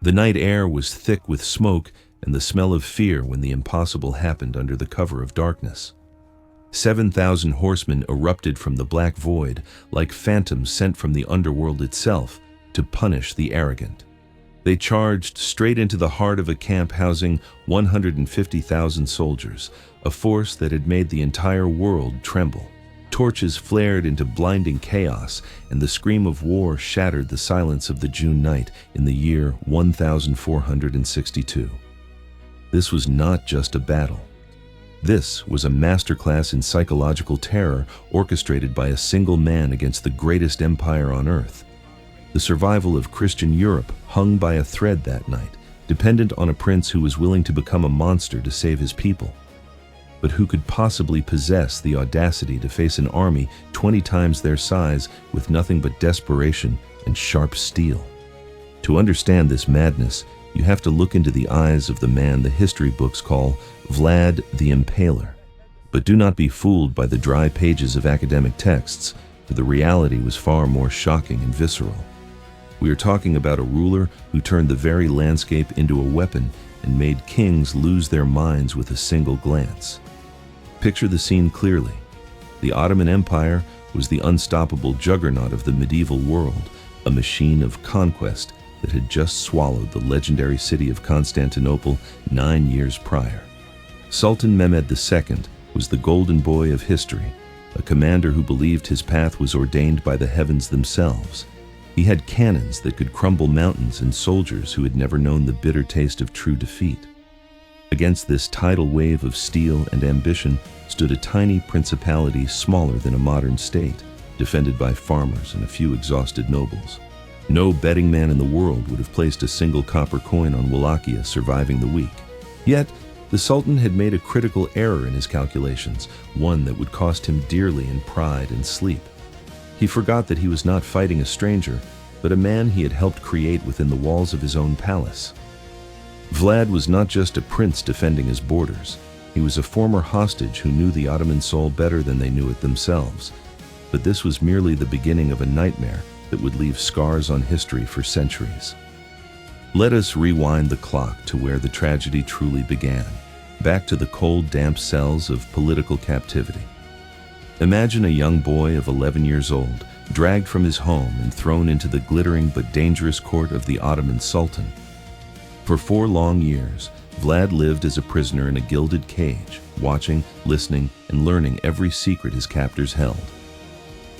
The night air was thick with smoke and the smell of fear when the impossible happened under the cover of darkness. 7,000 horsemen erupted from the black void like phantoms sent from the underworld itself to punish the arrogant. They charged straight into the heart of a camp housing 150,000 soldiers, a force that had made the entire world tremble. Torches flared into blinding chaos, and the scream of war shattered the silence of the June night in the year 1462. This was not just a battle. This was a masterclass in psychological terror orchestrated by a single man against the greatest empire on earth. The survival of Christian Europe hung by a thread that night, dependent on a prince who was willing to become a monster to save his people. But who could possibly possess the audacity to face an army 20 times their size with nothing but desperation and sharp steel? To understand this madness, you have to look into the eyes of the man the history books call Vlad the Impaler. But do not be fooled by the dry pages of academic texts, for the reality was far more shocking and visceral. We are talking about a ruler who turned the very landscape into a weapon and made kings lose their minds with a single glance. Picture the scene clearly. The Ottoman Empire was the unstoppable juggernaut of the medieval world, a machine of conquest that had just swallowed the legendary city of Constantinople 9 years prior. Sultan Mehmed II was the golden boy of history, a commander who believed his path was ordained by the heavens themselves. He had cannons that could crumble mountains and soldiers who had never known the bitter taste of true defeat. Against this tidal wave of steel and ambition stood a tiny principality smaller than a modern state, defended by farmers and a few exhausted nobles. No betting man in the world would have placed a single copper coin on Wallachia surviving the week. Yet, the Sultan had made a critical error in his calculations, one that would cost him dearly in pride and sleep. He forgot that he was not fighting a stranger, but a man he had helped create within the walls of his own palace. Vlad was not just a prince defending his borders. He was a former hostage who knew the Ottoman soul better than they knew it themselves. But this was merely the beginning of a nightmare that would leave scars on history for centuries. Let us rewind the clock to where the tragedy truly began, back to the cold, damp cells of political captivity. Imagine a young boy of 11 years old, dragged from his home and thrown into the glittering but dangerous court of the Ottoman Sultan. For 4 long years, Vlad lived as a prisoner in a gilded cage, watching, listening, and learning every secret his captors held.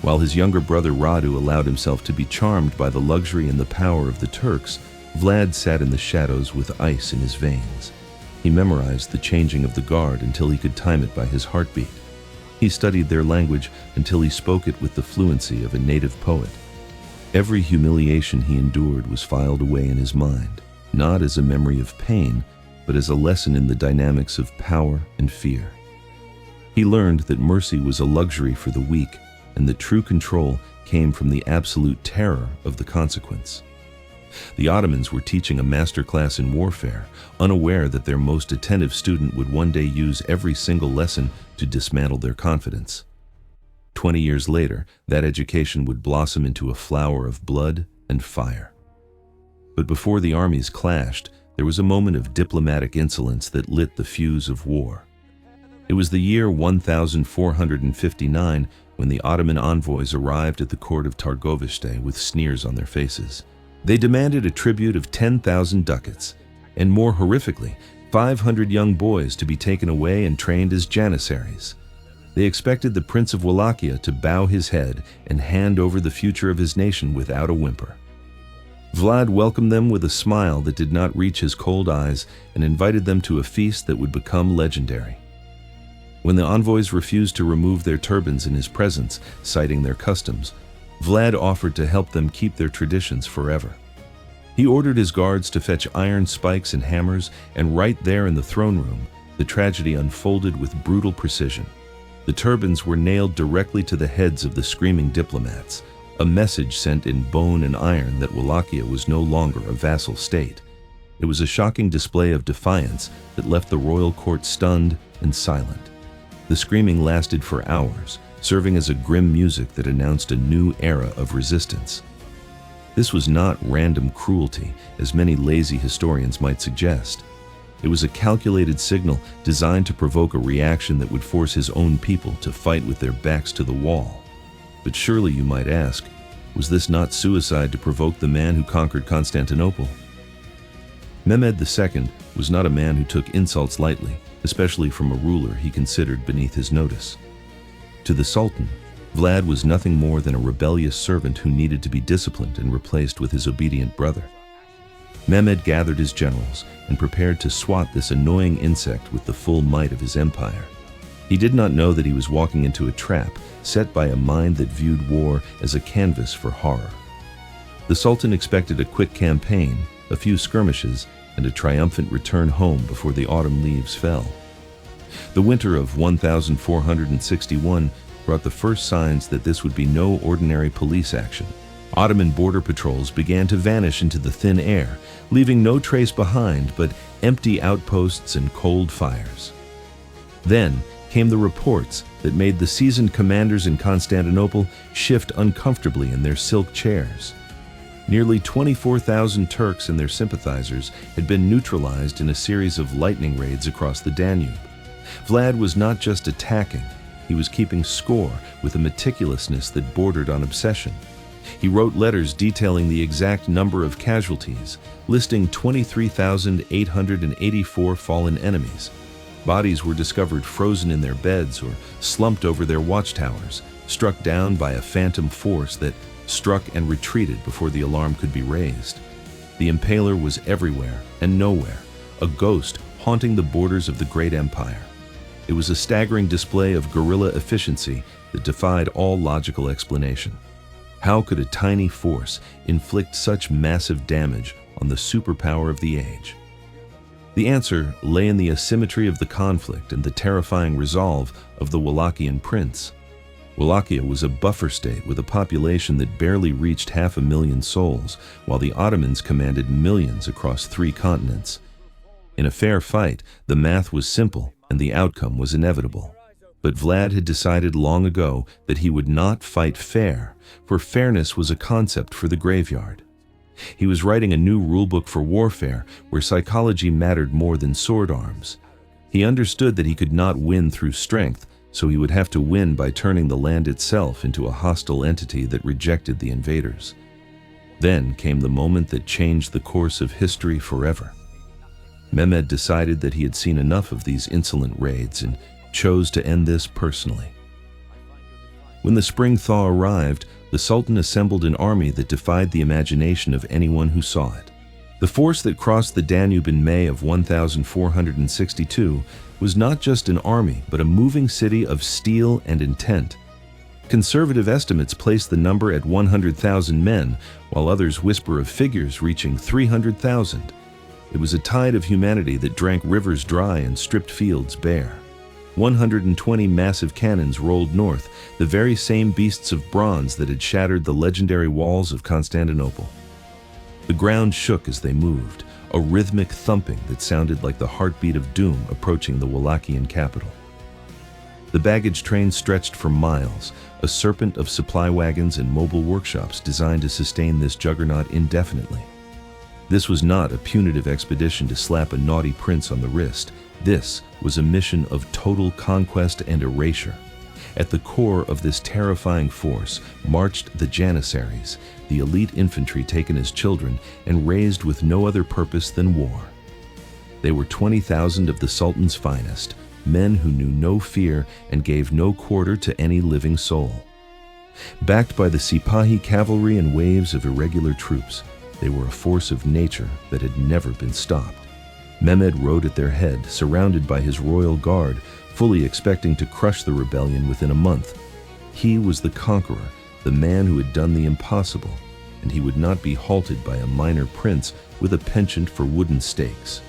While his younger brother Radu allowed himself to be charmed by the luxury and the power of the Turks, Vlad sat in the shadows with ice in his veins. He memorized the changing of the guard until he could time it by his heartbeat. He studied their language until he spoke it with the fluency of a native poet. Every humiliation he endured was filed away in his mind, not as a memory of pain, but as a lesson in the dynamics of power and fear. He learned that mercy was a luxury for the weak, and that true control came from the absolute terror of the consequence. The Ottomans were teaching a masterclass in warfare, unaware that their most attentive student would one day use every single lesson to dismantle their confidence. 20 years later, that education would blossom into a flower of blood and fire. But before the armies clashed, there was a moment of diplomatic insolence that lit the fuse of war. It was the year 1459 when the Ottoman envoys arrived at the court of Târgoviște with sneers on their faces. They demanded a tribute of 10,000 ducats, and more horrifically, 500 young boys to be taken away and trained as janissaries. They expected the Prince of Wallachia to bow his head and hand over the future of his nation without a whimper. Vlad welcomed them with a smile that did not reach his cold eyes and invited them to a feast that would become legendary. When the envoys refused to remove their turbans in his presence, citing their customs, Vlad offered to help them keep their traditions forever. He ordered his guards to fetch iron spikes and hammers, and right there in the throne room, the tragedy unfolded with brutal precision. The turbans were nailed directly to the heads of the screaming diplomats, a message sent in bone and iron that Wallachia was no longer a vassal state. It was a shocking display of defiance that left the royal court stunned and silent. The screaming lasted for hours, serving as a grim music that announced a new era of resistance. This was not random cruelty, as many lazy historians might suggest. It was a calculated signal designed to provoke a reaction that would force his own people to fight with their backs to the wall. But surely you might ask, was this not suicide to provoke the man who conquered Constantinople? Mehmed II was not a man who took insults lightly, especially from a ruler he considered beneath his notice. To the Sultan, Vlad was nothing more than a rebellious servant who needed to be disciplined and replaced with his obedient brother. Mehmed gathered his generals and prepared to swat this annoying insect with the full might of his empire. He did not know that he was walking into a trap set by a mind that viewed war as a canvas for horror. The Sultan expected a quick campaign, a few skirmishes, and a triumphant return home before the autumn leaves fell. The winter of 1461 brought the first signs that this would be no ordinary police action. Ottoman border patrols began to vanish into the thin air, leaving no trace behind but empty outposts and cold fires. Then came the reports that made the seasoned commanders in Constantinople shift uncomfortably in their silk chairs. Nearly 24,000 Turks and their sympathizers had been neutralized in a series of lightning raids across the Danube. Vlad was not just attacking, he was keeping score with a meticulousness that bordered on obsession. He wrote letters detailing the exact number of casualties, listing 23,884 fallen enemies. Bodies were discovered frozen in their beds or slumped over their watchtowers, struck down by a phantom force that struck and retreated before the alarm could be raised. The Impaler was everywhere and nowhere, a ghost haunting the borders of the great empire. It was a staggering display of guerrilla efficiency that defied all logical explanation. How could a tiny force inflict such massive damage on the superpower of the age? The answer lay in the asymmetry of the conflict and the terrifying resolve of the Wallachian prince. Wallachia was a buffer state with a population that barely reached 500,000 souls, while the Ottomans commanded millions across 3 continents. In a fair fight, the math was simple and the outcome was inevitable. But Vlad had decided long ago that he would not fight fair, for fairness was a concept for the graveyard. He was writing a new rulebook for warfare where psychology mattered more than sword arms. He understood that he could not win through strength, so he would have to win by turning the land itself into a hostile entity that rejected the invaders. Then came the moment that changed the course of history forever. Mehmed decided that he had seen enough of these insolent raids and chose to end this personally. When the spring thaw arrived, the Sultan assembled an army that defied the imagination of anyone who saw it. The force that crossed the Danube in May of 1462 was not just an army, but a moving city of steel and intent. Conservative estimates place the number at 100,000 men, while others whisper of figures reaching 300,000. It was a tide of humanity that drank rivers dry and stripped fields bare. 120 massive cannons rolled north, the very same beasts of bronze that had shattered the legendary walls of Constantinople. The ground shook as they moved, a rhythmic thumping that sounded like the heartbeat of doom approaching the Wallachian capital. The baggage train stretched for miles, a serpent of supply wagons and mobile workshops designed to sustain this juggernaut indefinitely. This was not a punitive expedition to slap a naughty prince on the wrist. This was a mission of total conquest and erasure. At the core of this terrifying force marched the Janissaries, the elite infantry taken as children and raised with no other purpose than war. They were 20,000 of the Sultan's finest, men who knew no fear and gave no quarter to any living soul. Backed by the Sipahi cavalry and waves of irregular troops, they were a force of nature that had never been stopped. Mehmed rode at their head, surrounded by his royal guard, fully expecting to crush the rebellion within a month. He was the conqueror, the man who had done the impossible, and he would not be halted by a minor prince with a penchant for wooden stakes.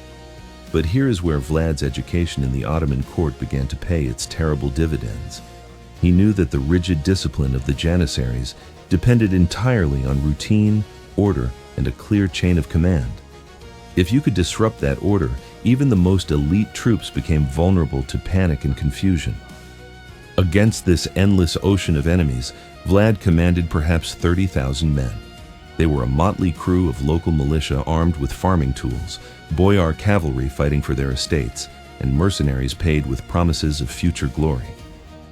But here is where Vlad's education in the Ottoman court began to pay its terrible dividends. He knew that the rigid discipline of the Janissaries depended entirely on routine, order, and a clear chain of command. If you could disrupt that order, even the most elite troops became vulnerable to panic and confusion. Against this endless ocean of enemies, Vlad commanded perhaps 30,000 men. They were a motley crew of local militia armed with farming tools, boyar cavalry fighting for their estates, and mercenaries paid with promises of future glory.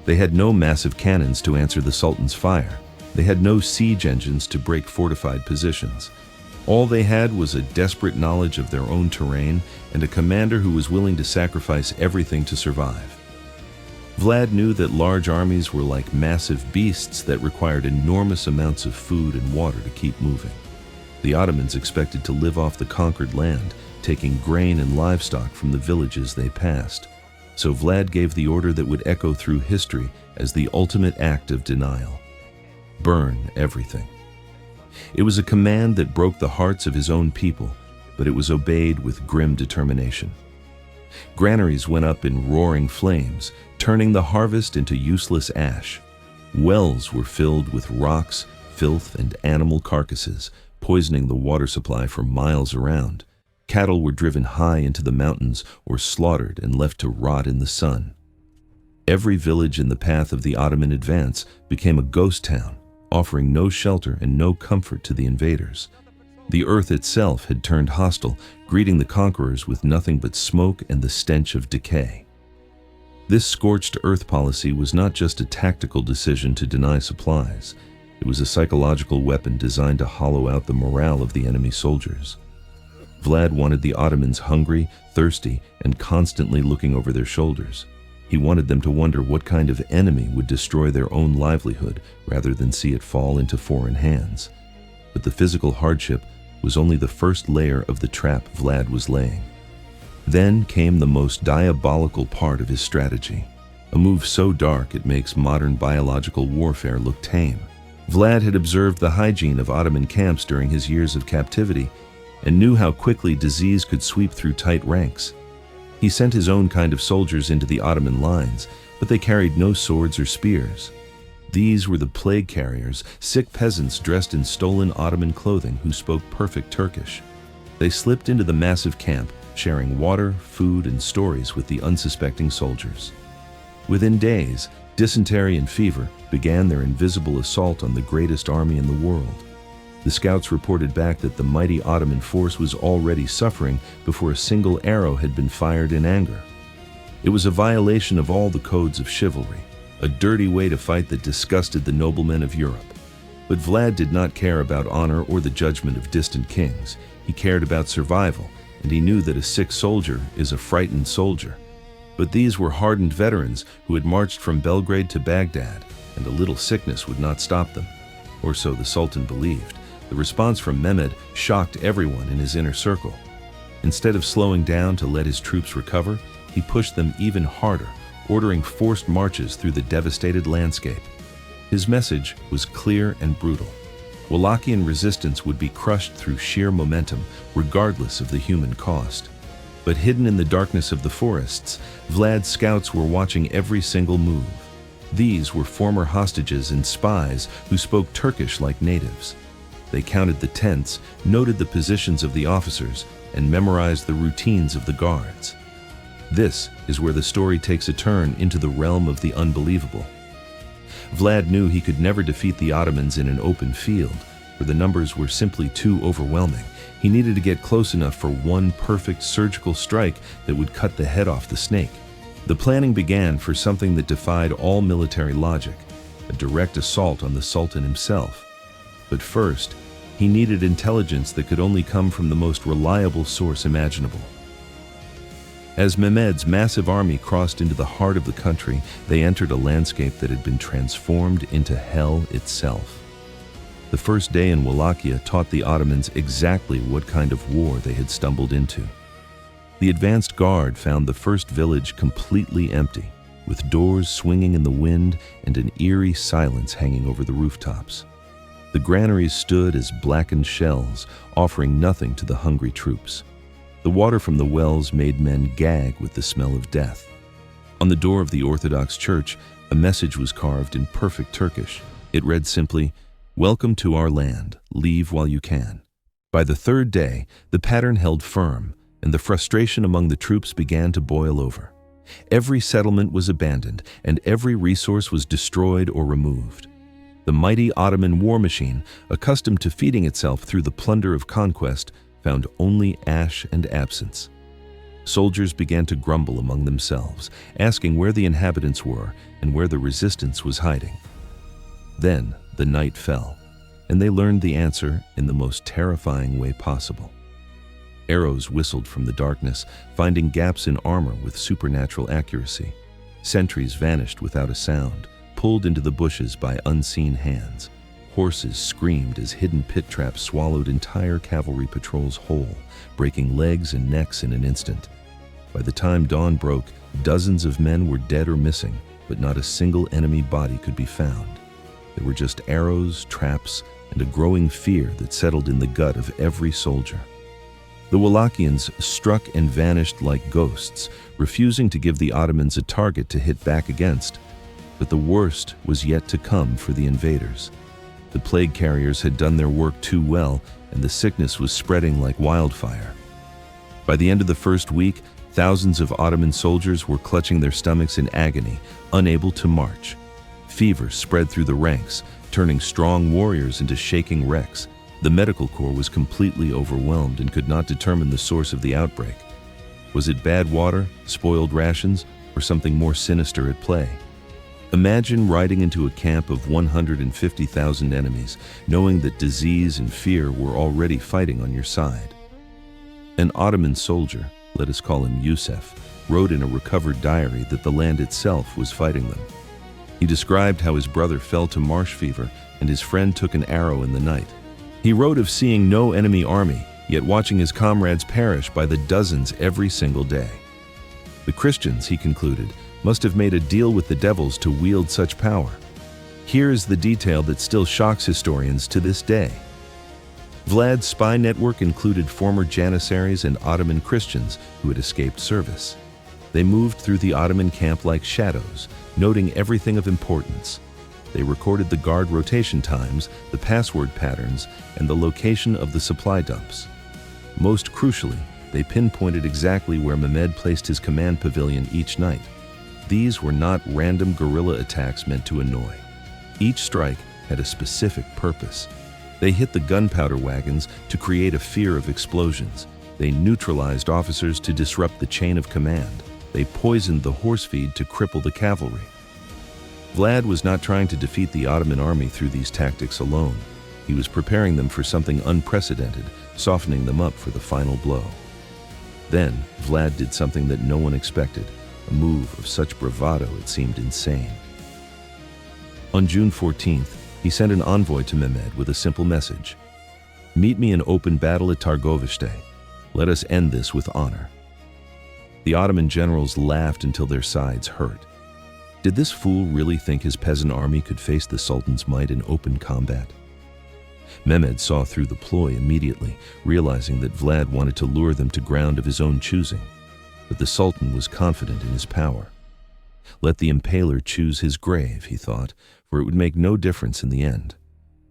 They had no massive cannons to answer the Sultan's fire. They had no siege engines to break fortified positions. All they had was a desperate knowledge of their own terrain and a commander who was willing to sacrifice everything to survive. Vlad knew that large armies were like massive beasts that required enormous amounts of food and water to keep moving. The Ottomans expected to live off the conquered land, taking grain and livestock from the villages they passed. So Vlad gave the order that would echo through history as the ultimate act of denial: burn everything. It was a command that broke the hearts of his own people, but it was obeyed with grim determination. Granaries went up in roaring flames, turning the harvest into useless ash. Wells were filled with rocks, filth, and animal carcasses, poisoning the water supply for miles around. Cattle were driven high into the mountains or slaughtered and left to rot in the sun. Every village in the path of the Ottoman advance became a ghost town, offering no shelter and no comfort to the invaders. The earth itself had turned hostile, greeting the conquerors with nothing but smoke and the stench of decay. This scorched earth policy was not just a tactical decision to deny supplies. It was a psychological weapon designed to hollow out the morale of the enemy soldiers. Vlad wanted the Ottomans hungry, thirsty, and constantly looking over their shoulders. He wanted them to wonder what kind of enemy would destroy their own livelihood rather than see it fall into foreign hands. But the physical hardship was only the first layer of the trap Vlad was laying. Then came the most diabolical part of his strategy, a move so dark it makes modern biological warfare look tame. Vlad had observed the hygiene of Ottoman camps during his years of captivity and knew how quickly disease could sweep through tight ranks. He sent his own kind of soldiers into the Ottoman lines, but they carried no swords or spears. These were the plague carriers, sick peasants dressed in stolen Ottoman clothing who spoke perfect Turkish. They slipped into the massive camp, sharing water, food, and stories with the unsuspecting soldiers. Within days, dysentery and fever began their invisible assault on the greatest army in the world. The scouts reported back that the mighty Ottoman force was already suffering before a single arrow had been fired in anger. It was a violation of all the codes of chivalry, a dirty way to fight that disgusted the noblemen of Europe. But Vlad did not care about honor or the judgment of distant kings. He cared about survival, and he knew that a sick soldier is a frightened soldier. But these were hardened veterans who had marched from Belgrade to Baghdad, and a little sickness would not stop them. Or so the Sultan believed. The response from Mehmed shocked everyone in his inner circle. Instead of slowing down to let his troops recover, he pushed them even harder, ordering forced marches through the devastated landscape. His message was clear and brutal. Wallachian resistance would be crushed through sheer momentum, regardless of the human cost. But hidden in the darkness of the forests, Vlad's scouts were watching every single move. These were former hostages and spies who spoke Turkish like natives. They counted the tents, noted the positions of the officers, and memorized the routines of the guards. This is where the story takes a turn into the realm of the unbelievable. Vlad knew he could never defeat the Ottomans in an open field, where the numbers were simply too overwhelming. He needed to get close enough for one perfect surgical strike that would cut the head off the snake. The planning began for something that defied all military logic, a direct assault on the Sultan himself. But first, he needed intelligence that could only come from the most reliable source imaginable. As Mehmed's massive army crossed into the heart of the country, they entered a landscape that had been transformed into hell itself. The first day in Wallachia taught the Ottomans exactly what kind of war they had stumbled into. The advanced guard found the first village completely empty, with doors swinging in the wind and an eerie silence hanging over the rooftops. The granaries stood as blackened shells, offering nothing to the hungry troops. The water from the wells made men gag with the smell of death. On the door of the Orthodox church, a message was carved in perfect Turkish. It read simply, "Welcome to our land. Leave while you can." By the third day, the pattern held firm, and the frustration among the troops began to boil over. Every settlement was abandoned, and every resource was destroyed or removed. The mighty Ottoman war machine, accustomed to feeding itself through the plunder of conquest, found only ash and absence. Soldiers began to grumble among themselves, asking where the inhabitants were and where the resistance was hiding. Then the night fell, and they learned the answer in the most terrifying way possible. Arrows whistled from the darkness, finding gaps in armor with supernatural accuracy. Sentries vanished without a sound, pulled into the bushes by unseen hands. Horses screamed as hidden pit traps swallowed entire cavalry patrols whole, breaking legs and necks in an instant. By the time dawn broke, dozens of men were dead or missing, but not a single enemy body could be found. There were just arrows, traps, and a growing fear that settled in the gut of every soldier. The Wallachians struck and vanished like ghosts, refusing to give the Ottomans a target to hit back against. But the worst was yet to come for the invaders. The plague carriers had done their work too well, and the sickness was spreading like wildfire. By the end of the first week, thousands of Ottoman soldiers were clutching their stomachs in agony, unable to march. Fever spread through the ranks, turning strong warriors into shaking wrecks. The medical corps was completely overwhelmed and could not determine the source of the outbreak. Was it bad water, spoiled rations, or something more sinister at play? Imagine riding into a camp of 150,000 enemies, knowing that disease and fear were already fighting on your side. An Ottoman soldier, let us call him Yusuf, wrote in a recovered diary that the land itself was fighting them. He described how his brother fell to marsh fever and his friend took an arrow in the night. He wrote of seeing no enemy army, yet watching his comrades perish by the dozens every single day. The Christians, he concluded, must have made a deal with the devils to wield such power. Here is the detail that still shocks historians to this day. Vlad's spy network included former Janissaries and Ottoman Christians who had escaped service. They moved through the Ottoman camp like shadows, noting everything of importance. They recorded the guard rotation times, the password patterns, and the location of the supply dumps. Most crucially, they pinpointed exactly where Mehmed placed his command pavilion each night. These were not random guerrilla attacks meant to annoy. Each strike had a specific purpose. They hit the gunpowder wagons to create a fear of explosions. They neutralized officers to disrupt the chain of command. They poisoned the horse feed to cripple the cavalry. Vlad was not trying to defeat the Ottoman army through these tactics alone. He was preparing them for something unprecedented, softening them up for the final blow. Then, Vlad did something that no one expected, a move of such bravado it seemed insane. On June 14th, he sent an envoy to Mehmed with a simple message. "Meet me in open battle at Târgoviște. Let us end this with honor." The Ottoman generals laughed until their sides hurt. Did this fool really think his peasant army could face the Sultan's might in open combat? Mehmed saw through the ploy immediately, realizing that Vlad wanted to lure them to ground of his own choosing. But the Sultan was confident in his power. Let the Impaler choose his grave, he thought, for it would make no difference in the end.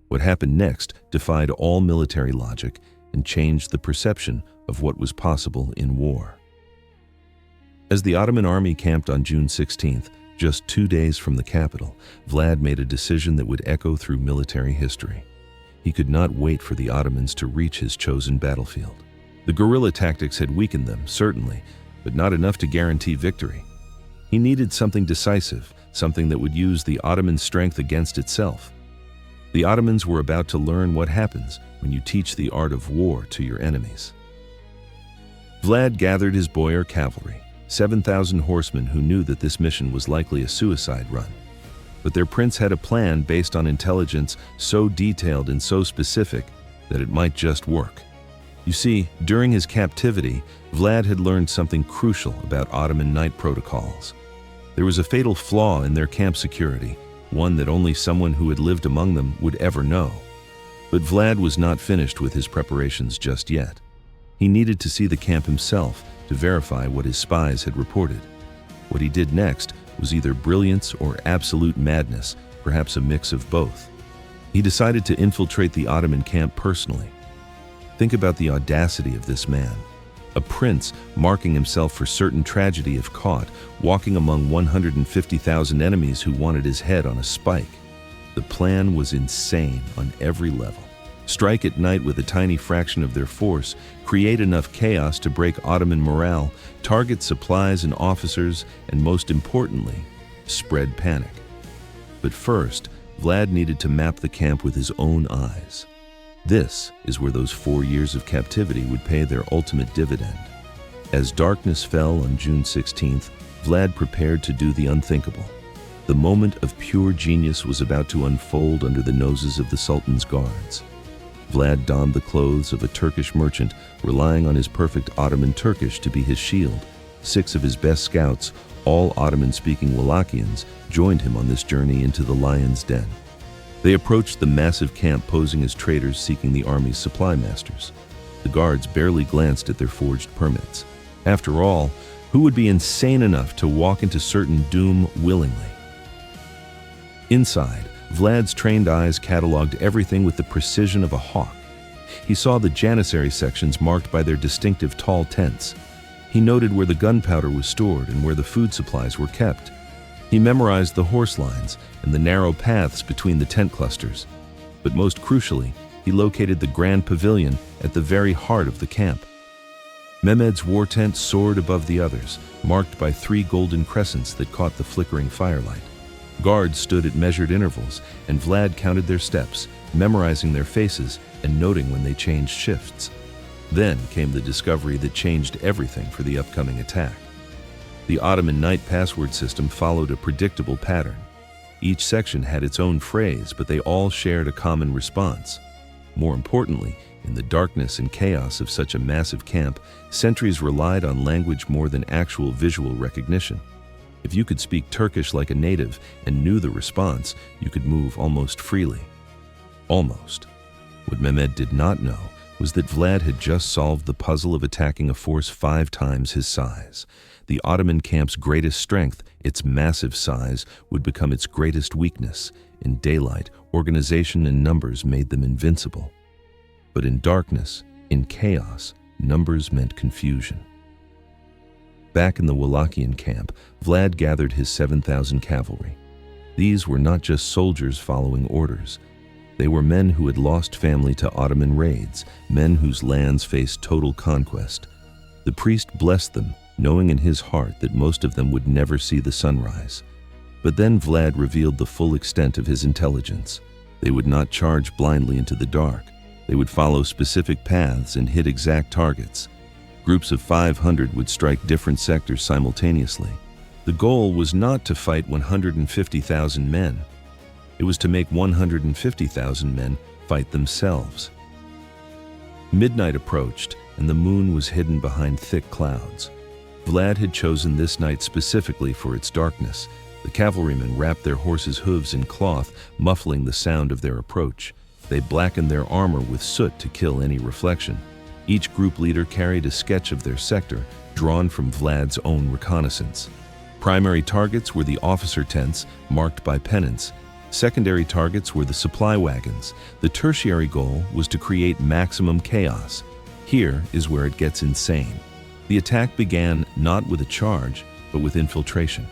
What happened next defied all military logic and changed the perception of what was possible in war. As the Ottoman army camped on June 16th, just 2 days from the capital, Vlad made a decision that would echo through military history. He could not wait for the Ottomans to reach his chosen battlefield. The guerrilla tactics had weakened them, certainly, but not enough to guarantee victory. He needed something decisive, something that would use the Ottoman strength against itself. The Ottomans were about to learn what happens when you teach the art of war to your enemies. Vlad gathered his boyar cavalry, 7,000 horsemen who knew that this mission was likely a suicide run. But their prince had a plan based on intelligence so detailed and so specific that it might just work. You see, during his captivity, Vlad had learned something crucial about Ottoman night protocols. There was a fatal flaw in their camp security, one that only someone who had lived among them would ever know. But Vlad was not finished with his preparations just yet. He needed to see the camp himself to verify what his spies had reported. What he did next was either brilliance or absolute madness, perhaps a mix of both. He decided to infiltrate the Ottoman camp personally. Think about the audacity of this man. A prince marking himself for certain tragedy if caught, walking among 150,000 enemies who wanted his head on a spike. The plan was insane on every level. Strike at night with a tiny fraction of their force, create enough chaos to break Ottoman morale, target supplies and officers, and most importantly, spread panic. But first, Vlad needed to map the camp with his own eyes. This is where those 4 years of captivity would pay their ultimate dividend. As darkness fell on June 16th, Vlad prepared to do the unthinkable. The moment of pure genius was about to unfold under the noses of the Sultan's guards. Vlad donned the clothes of a Turkish merchant, relying on his perfect Ottoman Turkish to be his shield. 6 of his best scouts, all Ottoman-speaking Wallachians, joined him on this journey into the lion's den. They approached the massive camp posing as traders seeking the army's supply masters. The guards barely glanced at their forged permits. After all, who would be insane enough to walk into certain doom willingly? Inside, Vlad's trained eyes cataloged everything with the precision of a hawk. He saw the janissary sections marked by their distinctive tall tents. He noted where the gunpowder was stored and where the food supplies were kept. He memorized the horse lines and the narrow paths between the tent clusters. But most crucially, he located the grand pavilion at the very heart of the camp. Mehmed's war tent soared above the others, marked by 3 golden crescents that caught the flickering firelight. Guards stood at measured intervals, and Vlad counted their steps, memorizing their faces and noting when they changed shifts. Then came the discovery that changed everything for the upcoming attack. The Ottoman night password system followed a predictable pattern. Each section had its own phrase, but they all shared a common response. More importantly, in the darkness and chaos of such a massive camp, sentries relied on language more than actual visual recognition. If you could speak Turkish like a native and knew the response, you could move almost freely. Almost. What Mehmed did not know was that Vlad had just solved the puzzle of attacking a force 5 times his size. The Ottoman camp's greatest strength, its massive size, would become its greatest weakness. In daylight, organization and numbers made them invincible. But in darkness, in chaos, numbers meant confusion. Back in the Wallachian camp, Vlad gathered his 7,000 cavalry. These were not just soldiers following orders. They were men who had lost family to Ottoman raids, men whose lands faced total conquest. The priest blessed them, knowing in his heart that most of them would never see the sunrise. But then Vlad revealed the full extent of his intelligence. They would not charge blindly into the dark. They would follow specific paths and hit exact targets. Groups of 500 would strike different sectors simultaneously. The goal was not to fight 150,000 men. It was to make 150,000 men fight themselves. Midnight approached, and the moon was hidden behind thick clouds. Vlad had chosen this night specifically for its darkness. The cavalrymen wrapped their horses' hooves in cloth, muffling the sound of their approach. They blackened their armor with soot to kill any reflection. Each group leader carried a sketch of their sector, drawn from Vlad's own reconnaissance. Primary targets were the officer tents, marked by pennants. Secondary targets were the supply wagons. The tertiary goal was to create maximum chaos. Here is where it gets insane. The attack began not with a charge, but with infiltration.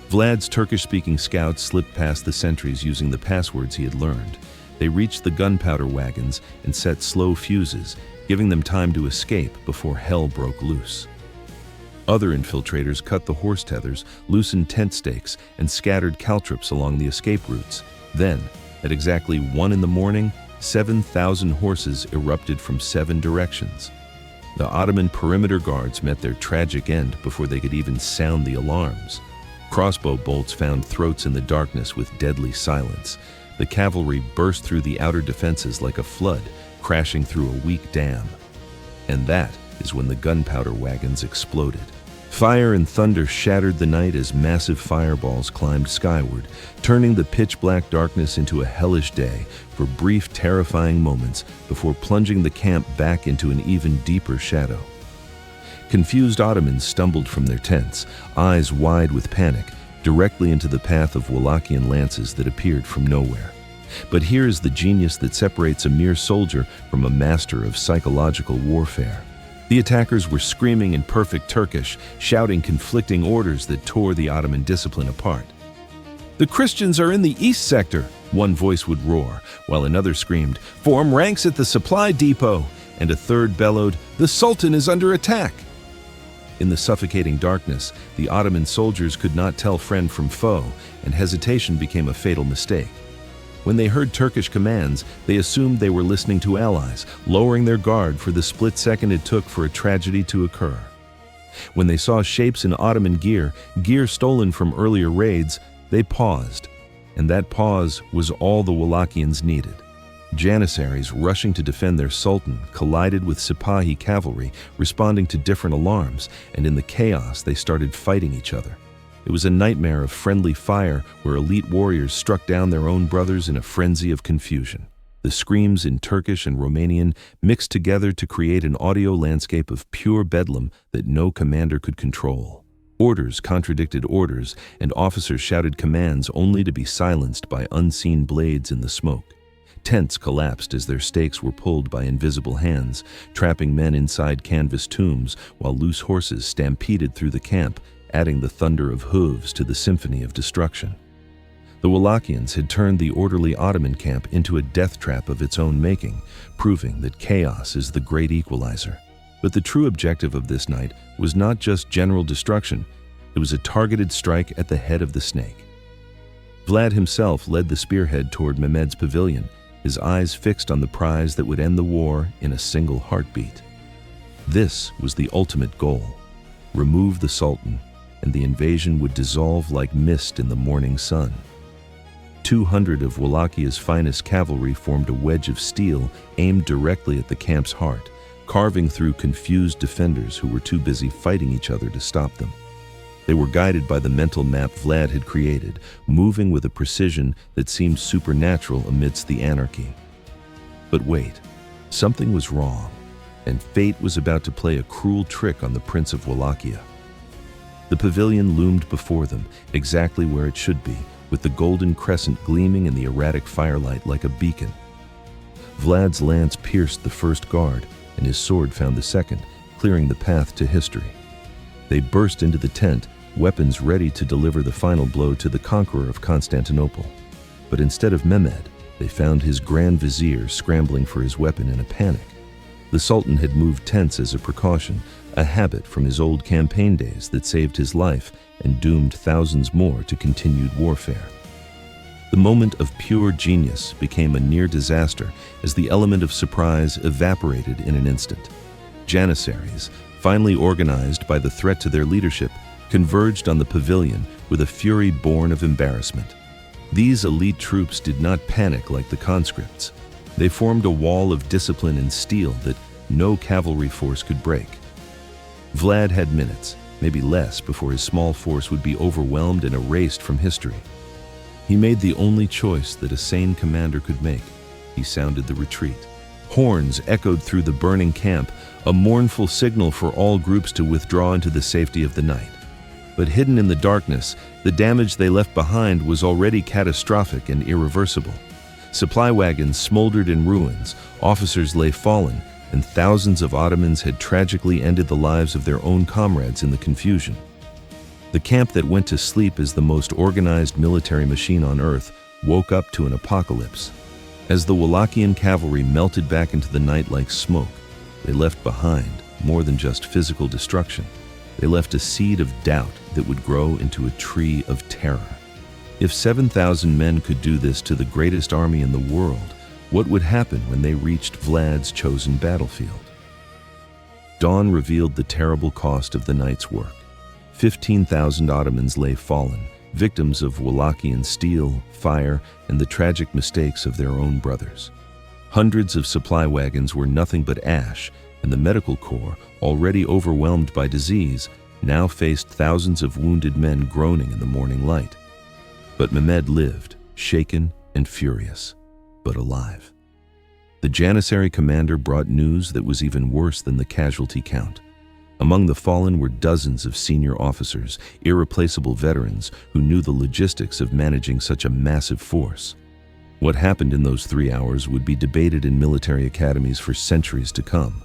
Vlad's Turkish-speaking scouts slipped past the sentries using the passwords he had learned. They reached the gunpowder wagons and set slow fuses, giving them time to escape before hell broke loose. Other infiltrators cut the horse tethers, loosened tent stakes, and scattered caltrops along the escape routes. Then, at exactly 1 in the morning, 7,000 horses erupted from 7 directions. The Ottoman perimeter guards met their tragic end before they could even sound the alarms. Crossbow bolts found throats in the darkness with deadly silence. The cavalry burst through the outer defenses like a flood, crashing through a weak dam. And that is when the gunpowder wagons exploded. Fire and thunder shattered the night as massive fireballs climbed skyward, turning the pitch-black darkness into a hellish day for brief, terrifying moments before plunging the camp back into an even deeper shadow. Confused Ottomans stumbled from their tents, eyes wide with panic, directly into the path of Wallachian lances that appeared from nowhere. But here is the genius that separates a mere soldier from a master of psychological warfare. The attackers were screaming in perfect Turkish, shouting conflicting orders that tore the Ottoman discipline apart. "The Christians are in the east sector," one voice would roar, while another screamed, "Form ranks at the supply depot," and a third bellowed, "The Sultan is under attack." In the suffocating darkness, the Ottoman soldiers could not tell friend from foe, and hesitation became a fatal mistake. When they heard Turkish commands, they assumed they were listening to allies, lowering their guard for the split second it took for a tragedy to occur. When they saw shapes in Ottoman gear stolen from earlier raids, they paused, and that pause was all the Wallachians needed. Janissaries rushing to defend their sultan collided with Sipahi cavalry responding to different alarms, and in the chaos they started fighting each other. It was a nightmare of friendly fire where elite warriors struck down their own brothers in a frenzy of confusion. The screams in Turkish and Romanian mixed together to create an audio landscape of pure bedlam that no commander could control. Orders contradicted orders, and officers shouted commands only to be silenced by unseen blades in the smoke. Tents collapsed as their stakes were pulled by invisible hands, trapping men inside canvas tombs, while loose horses stampeded through the camp, adding the thunder of hooves to the symphony of destruction. The Wallachians had turned the orderly Ottoman camp into a death trap of its own making, proving that chaos is the great equalizer. But the true objective of this night was not just general destruction, it was a targeted strike at the head of the snake. Vlad himself led the spearhead toward Mehmed's pavilion, his eyes fixed on the prize that would end the war in a single heartbeat. This was the ultimate goal: remove the Sultan, and the invasion would dissolve like mist in the morning sun. 200 of Wallachia's finest cavalry formed a wedge of steel aimed directly at the camp's heart, carving through confused defenders who were too busy fighting each other to stop them. They were guided by the mental map Vlad had created, moving with a precision that seemed supernatural amidst the anarchy. But wait, something was wrong, and fate was about to play a cruel trick on the Prince of Wallachia. The pavilion loomed before them, exactly where it should be, with the golden crescent gleaming in the erratic firelight like a beacon. Vlad's lance pierced the first guard, and his sword found the second, clearing the path to history. They burst into the tent, weapons ready to deliver the final blow to the conqueror of Constantinople. But instead of Mehmed, they found his Grand Vizier scrambling for his weapon in a panic. The Sultan had moved tents as a precaution, a habit from his old campaign days that saved his life and doomed thousands more to continued warfare. The moment of pure genius became a near disaster as the element of surprise evaporated in an instant. Janissaries, finally organized by the threat to their leadership, converged on the pavilion with a fury born of embarrassment. These elite troops did not panic like the conscripts. They formed a wall of discipline and steel that no cavalry force could break. Vlad had minutes, maybe less, before his small force would be overwhelmed and erased from history. He made the only choice that a sane commander could make. He sounded the retreat. Horns echoed through the burning camp, a mournful signal for all groups to withdraw into the safety of the night. But hidden in the darkness, the damage they left behind was already catastrophic and irreversible. Supply wagons smoldered in ruins, officers lay fallen, and thousands of Ottomans had tragically ended the lives of their own comrades in the confusion. The camp that went to sleep as the most organized military machine on earth woke up to an apocalypse. As the Wallachian cavalry melted back into the night like smoke, they left behind more than just physical destruction. They left a seed of doubt that would grow into a tree of terror. If 7,000 men could do this to the greatest army in the world, what would happen when they reached Vlad's chosen battlefield? Dawn revealed the terrible cost of the night's work. 15,000 Ottomans lay fallen, victims of Wallachian steel, fire, and the tragic mistakes of their own brothers. Hundreds of supply wagons were nothing but ash, and the medical corps, already overwhelmed by disease, now faced thousands of wounded men groaning in the morning light. But Mehmed lived, shaken and furious, but alive. The Janissary commander brought news that was even worse than the casualty count. Among the fallen were dozens of senior officers, irreplaceable veterans who knew the logistics of managing such a massive force. What happened in those 3 hours would be debated in military academies for centuries to come.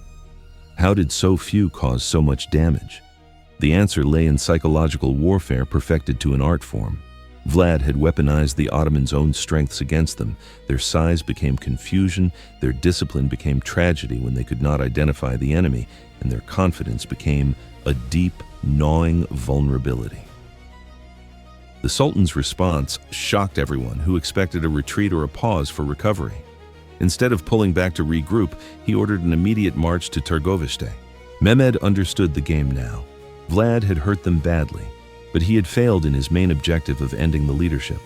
How did so few cause so much damage? The answer lay in psychological warfare perfected to an art form. Vlad had weaponized the Ottomans' own strengths against them. Their size became confusion, their discipline became tragedy when they could not identify the enemy, and their confidence became a deep, gnawing vulnerability. The Sultan's response shocked everyone who expected a retreat or a pause for recovery. Instead of pulling back to regroup, he ordered an immediate march to Târgoviște. Mehmed understood the game now. Vlad had hurt them badly, but he had failed in his main objective of ending the leadership.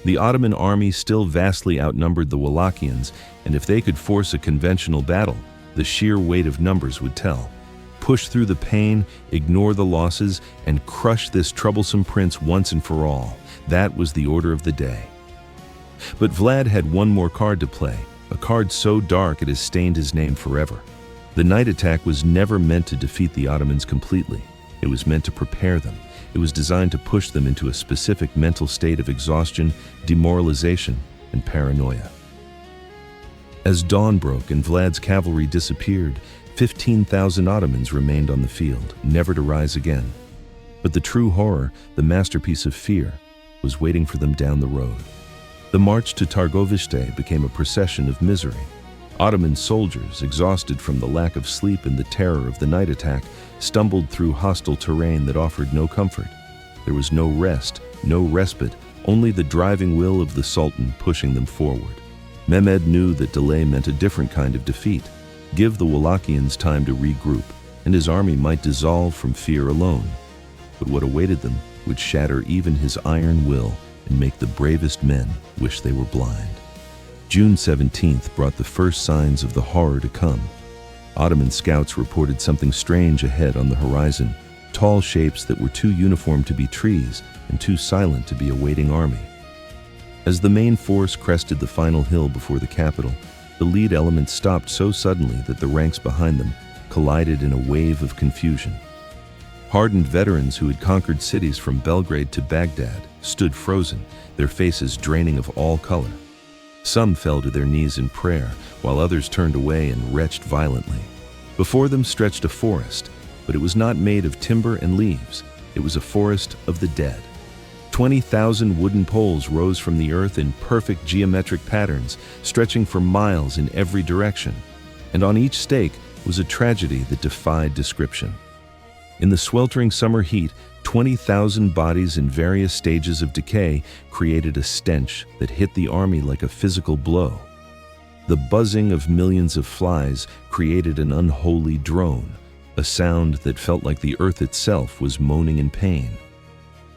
The Ottoman army still vastly outnumbered the Wallachians, and if they could force a conventional battle, the sheer weight of numbers would tell. Push through the pain, ignore the losses, and crush this troublesome prince once and for all. That was the order of the day. But Vlad had one more card to play, a card so dark it has stained his name forever. The night attack was never meant to defeat the Ottomans completely. It was meant to prepare them. It was designed to push them into a specific mental state of exhaustion, demoralization, and paranoia. As dawn broke and Vlad's cavalry disappeared, 15,000 Ottomans remained on the field, never to rise again. But the true horror, the masterpiece of fear, was waiting for them down the road. The march to Târgoviște became a procession of misery. Ottoman soldiers, exhausted from the lack of sleep and the terror of the night attack, stumbled through hostile terrain that offered no comfort. There was no rest, no respite, only the driving will of the Sultan pushing them forward. Mehmed knew that delay meant a different kind of defeat. Give the Wallachians time to regroup, and his army might dissolve from fear alone. But what awaited them would shatter even his iron will and make the bravest men wish they were blind. June 17th brought the first signs of the horror to come. Ottoman scouts reported something strange ahead on the horizon, tall shapes that were too uniform to be trees and too silent to be a waiting army. As the main force crested the final hill before the capital, the lead element stopped so suddenly that the ranks behind them collided in a wave of confusion. Hardened veterans who had conquered cities from Belgrade to Baghdad stood frozen, their faces draining of all color. Some fell to their knees in prayer, while others turned away and retched violently. Before them stretched a forest, but it was not made of timber and leaves. It was a forest of the dead. 20,000 wooden poles rose from the earth in perfect geometric patterns, stretching for miles in every direction. And on each stake was a tragedy that defied description. In the sweltering summer heat, 20,000 bodies in various stages of decay created a stench that hit the army like a physical blow. The buzzing of millions of flies created an unholy drone, a sound that felt like the earth itself was moaning in pain.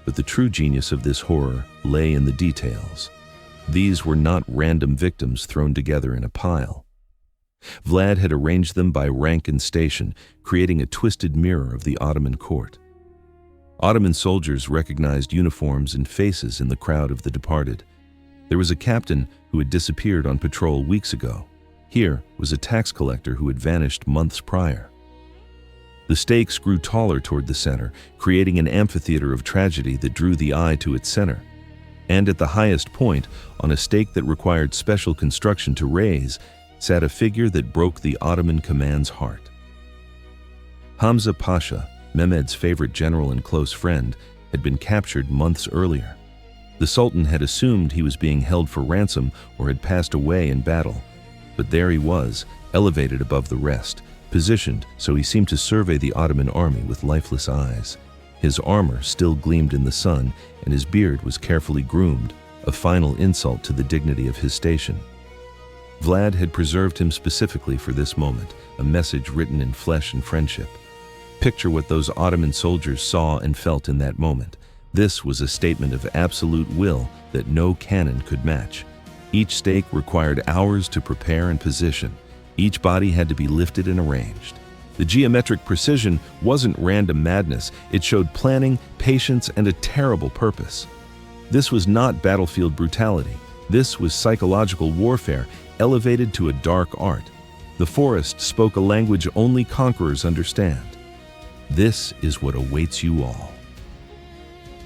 But the true genius of this horror lay in the details. These were not random victims thrown together in a pile. Vlad had arranged them by rank and station, creating a twisted mirror of the Ottoman court. Ottoman soldiers recognized uniforms and faces in the crowd of the departed. There was a captain who had disappeared on patrol weeks ago. Here was a tax collector who had vanished months prior. The stakes grew taller toward the center, creating an amphitheater of tragedy that drew the eye to its center. And at the highest point, on a stake that required special construction to raise, sat a figure that broke the Ottoman command's heart. Hamza Pasha, Mehmed's favorite general and close friend, had been captured months earlier. The Sultan had assumed he was being held for ransom or had passed away in battle. But there he was, elevated above the rest, positioned so he seemed to survey the Ottoman army with lifeless eyes. His armor still gleamed in the sun, and his beard was carefully groomed, a final insult to the dignity of his station. Vlad had preserved him specifically for this moment, a message written in flesh and friendship. Picture what those Ottoman soldiers saw and felt in that moment. This was a statement of absolute will that no cannon could match. Each stake required hours to prepare and position. Each body had to be lifted and arranged. The geometric precision wasn't random madness. It showed planning, patience, and a terrible purpose. This was not battlefield brutality. This was psychological warfare, elevated to a dark art. The forest spoke a language only conquerors understand. This is what awaits you all.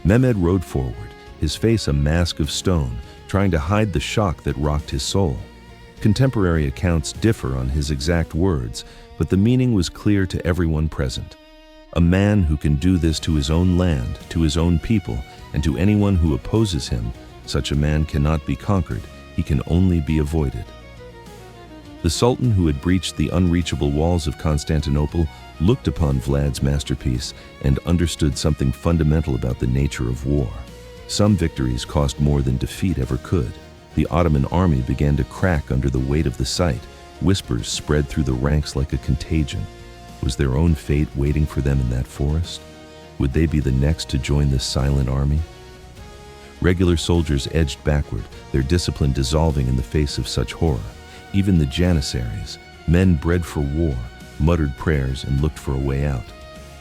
Mehmed rode forward, his face a mask of stone, trying to hide the shock that rocked his soul. Contemporary accounts differ on his exact words, but the meaning was clear to everyone present. A man who can do this to his own land, to his own people, and to anyone who opposes him, such a man cannot be conquered, he can only be avoided. The Sultan, who had breached the unreachable walls of Constantinople, looked upon Vlad's masterpiece and understood something fundamental about the nature of war. Some victories cost more than defeat ever could. The Ottoman army began to crack under the weight of the sight. Whispers spread through the ranks like a contagion. Was their own fate waiting for them in that forest? Would they be the next to join this silent army? Regular soldiers edged backward, their discipline dissolving in the face of such horror. Even the janissaries, men bred for war, muttered prayers and looked for a way out.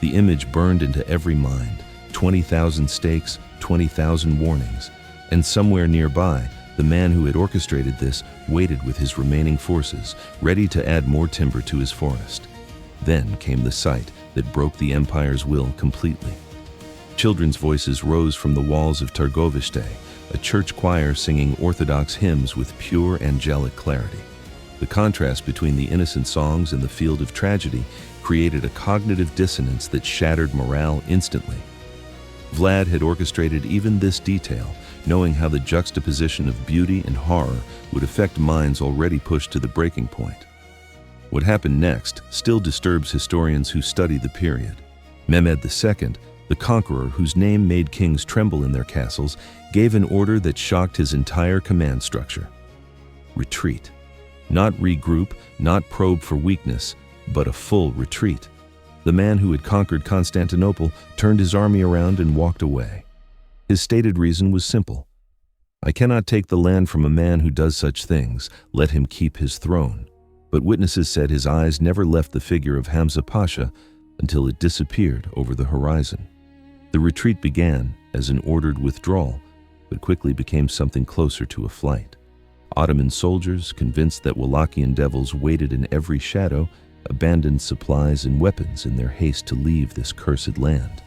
The image burned into every mind. 20,000 stakes, 20,000 warnings. And somewhere nearby, the man who had orchestrated this waited with his remaining forces, ready to add more timber to his forest. Then came the sight that broke the empire's will completely. Children's voices rose from the walls of Târgoviște, a church choir singing Orthodox hymns with pure angelic clarity. The contrast between the innocent songs and the field of tragedy created a cognitive dissonance that shattered morale instantly. Vlad had orchestrated even this detail, knowing how the juxtaposition of beauty and horror would affect minds already pushed to the breaking point. What happened next still disturbs historians who study the period. Mehmed II, the conqueror whose name made kings tremble in their castles, gave an order that shocked his entire command structure. Retreat. Not regroup, not probe for weakness, but a full retreat. The man who had conquered Constantinople turned his army around and walked away. His stated reason was simple. I cannot take the land from a man who does such things. Let him keep his throne. But witnesses said his eyes never left the figure of Hamza Pasha until it disappeared over the horizon. The retreat began as an ordered withdrawal, but quickly became something closer to a flight. Ottoman soldiers, convinced that Wallachian devils waited in every shadow, abandoned supplies and weapons in their haste to leave this cursed land.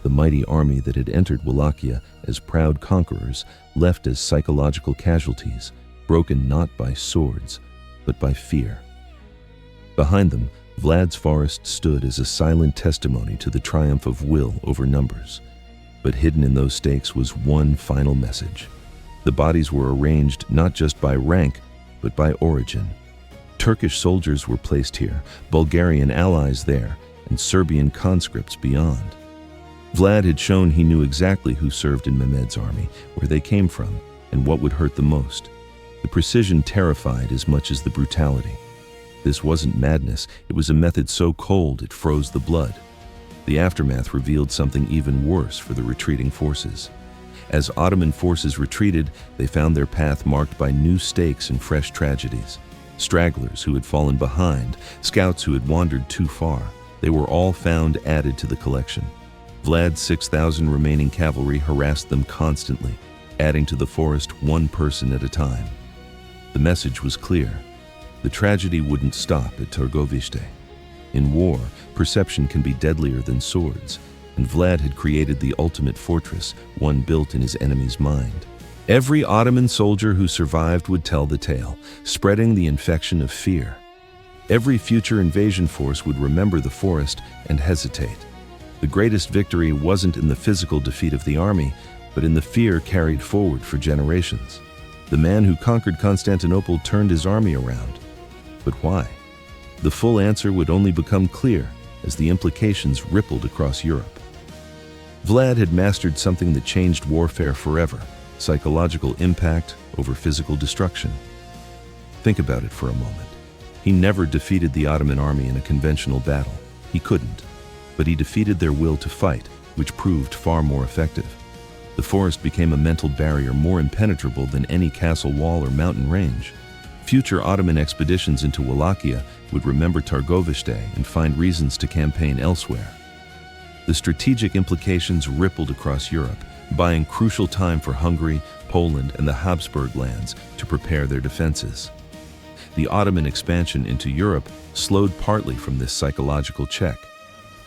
The mighty army that had entered Wallachia as proud conquerors left as psychological casualties, broken not by swords, but by fear. Behind them, Vlad's forest stood as a silent testimony to the triumph of will over numbers. But hidden in those stakes was one final message. The bodies were arranged not just by rank, but by origin. Turkish soldiers were placed here, Bulgarian allies there, and Serbian conscripts beyond. Vlad had shown he knew exactly who served in Mehmed's army, where they came from, and what would hurt the most. The precision terrified as much as the brutality. This wasn't madness, it was a method so cold it froze the blood. The aftermath revealed something even worse for the retreating forces. As Ottoman forces retreated, they found their path marked by new stakes and fresh tragedies. Stragglers who had fallen behind, scouts who had wandered too far, they were all found added to the collection. Vlad's 6,000 remaining cavalry harassed them constantly, adding to the forest one person at a time. The message was clear. The tragedy wouldn't stop at Târgoviște. In war, perception can be deadlier than swords, and Vlad had created the ultimate fortress, one built in his enemy's mind. Every Ottoman soldier who survived would tell the tale, spreading the infection of fear. Every future invasion force would remember the forest and hesitate. The greatest victory wasn't in the physical defeat of the army, but in the fear carried forward for generations. The man who conquered Constantinople turned his army around. But why? The full answer would only become clear as the implications rippled across Europe. Vlad had mastered something that changed warfare forever: psychological impact over physical destruction. Think about it for a moment. He never defeated the Ottoman army in a conventional battle. He couldn't. But he defeated their will to fight, which proved far more effective. The forest became a mental barrier more impenetrable than any castle wall or mountain range. Future Ottoman expeditions into Wallachia would remember Târgoviște and find reasons to campaign elsewhere. The strategic implications rippled across Europe, buying crucial time for Hungary, Poland, and the Habsburg lands to prepare their defenses. The Ottoman expansion into Europe slowed partly from this psychological check.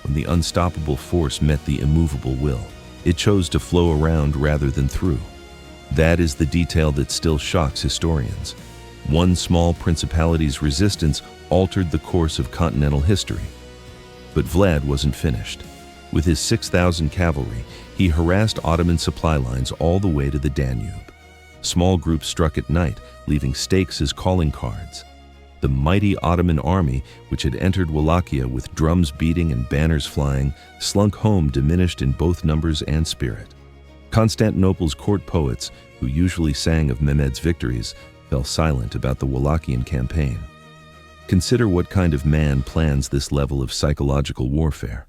When the unstoppable force met the immovable will, it chose to flow around rather than through. That is the detail that still shocks historians. One small principality's resistance altered the course of continental history. But Vlad wasn't finished. With his 6,000 cavalry, he harassed Ottoman supply lines all the way to the Danube. Small groups struck at night, leaving stakes as calling cards. The mighty Ottoman army, which had entered Wallachia with drums beating and banners flying, slunk home diminished in both numbers and spirit. Constantinople's court poets, who usually sang of Mehmed's victories, fell silent about the Wallachian campaign. Consider what kind of man plans this level of psychological warfare.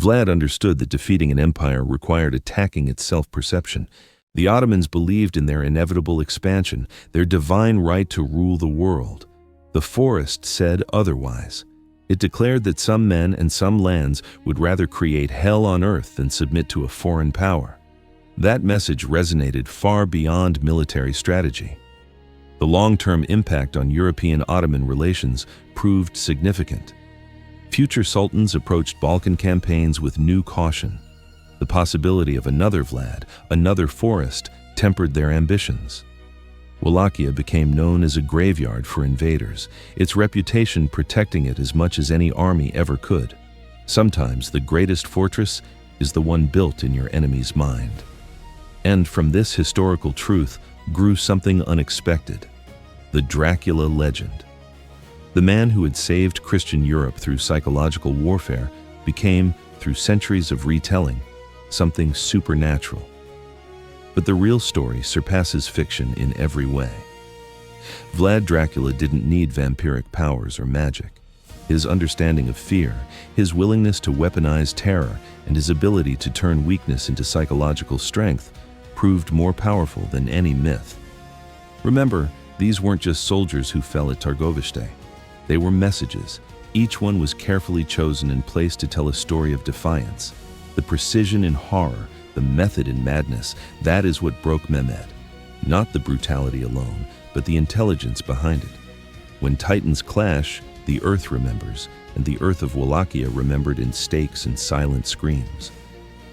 Vlad understood that defeating an empire required attacking its self-perception. The Ottomans believed in their inevitable expansion, their divine right to rule the world. The Forest said otherwise. It declared that some men and some lands would rather create hell on earth than submit to a foreign power. That message resonated far beyond military strategy. The long-term impact on European-Ottoman relations proved significant. Future sultans approached Balkan campaigns with new caution. The possibility of another Vlad, another Forest, tempered their ambitions. Wallachia became known as a graveyard for invaders, its reputation protecting it as much as any army ever could. Sometimes the greatest fortress is the one built in your enemy's mind. And from this historical truth grew something unexpected: the Dracula legend. The man who had saved Christian Europe through psychological warfare became, through centuries of retelling, something supernatural. But the real story surpasses fiction in every way. Vlad Dracula didn't need vampiric powers or magic. His understanding of fear, his willingness to weaponize terror, and his ability to turn weakness into psychological strength proved more powerful than any myth. Remember, these weren't just soldiers who fell at Târgoviște. They were messages. Each one was carefully chosen and placed to tell a story of defiance. The precision in horror, the method in madness, that is what broke Mehmed. Not the brutality alone, but the intelligence behind it. When titans clash, the earth remembers, and the earth of Wallachia remembered in stakes and silent screams.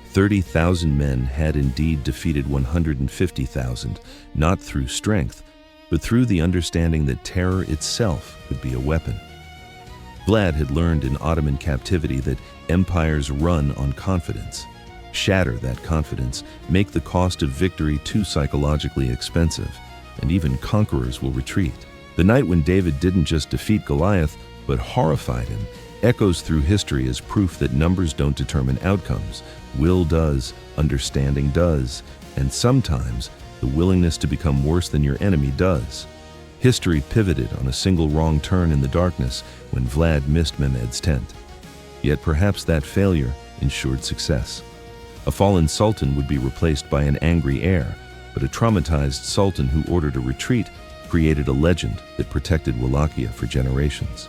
30,000 men had indeed defeated 150,000, not through strength, but through the understanding that terror itself could be a weapon. Vlad had learned in Ottoman captivity that empires run on confidence. Shatter that confidence, make the cost of victory too psychologically expensive, and even conquerors will retreat. The night when David didn't just defeat Goliath, but horrified him, echoes through history as proof that numbers don't determine outcomes. Will does, understanding does, and sometimes the willingness to become worse than your enemy does. History pivoted on a single wrong turn in the darkness when Vlad missed Mehmed's tent. Yet perhaps that failure ensured success. A fallen sultan would be replaced by an angry heir, but a traumatized sultan who ordered a retreat created a legend that protected Wallachia for generations.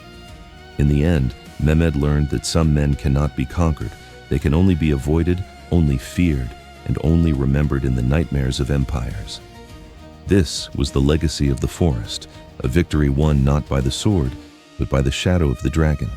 In the end, Mehmed learned that some men cannot be conquered. They can only be avoided, only feared, and only remembered in the nightmares of empires. This was the legacy of the Forest, a victory won not by the sword, but by the shadow of the dragon.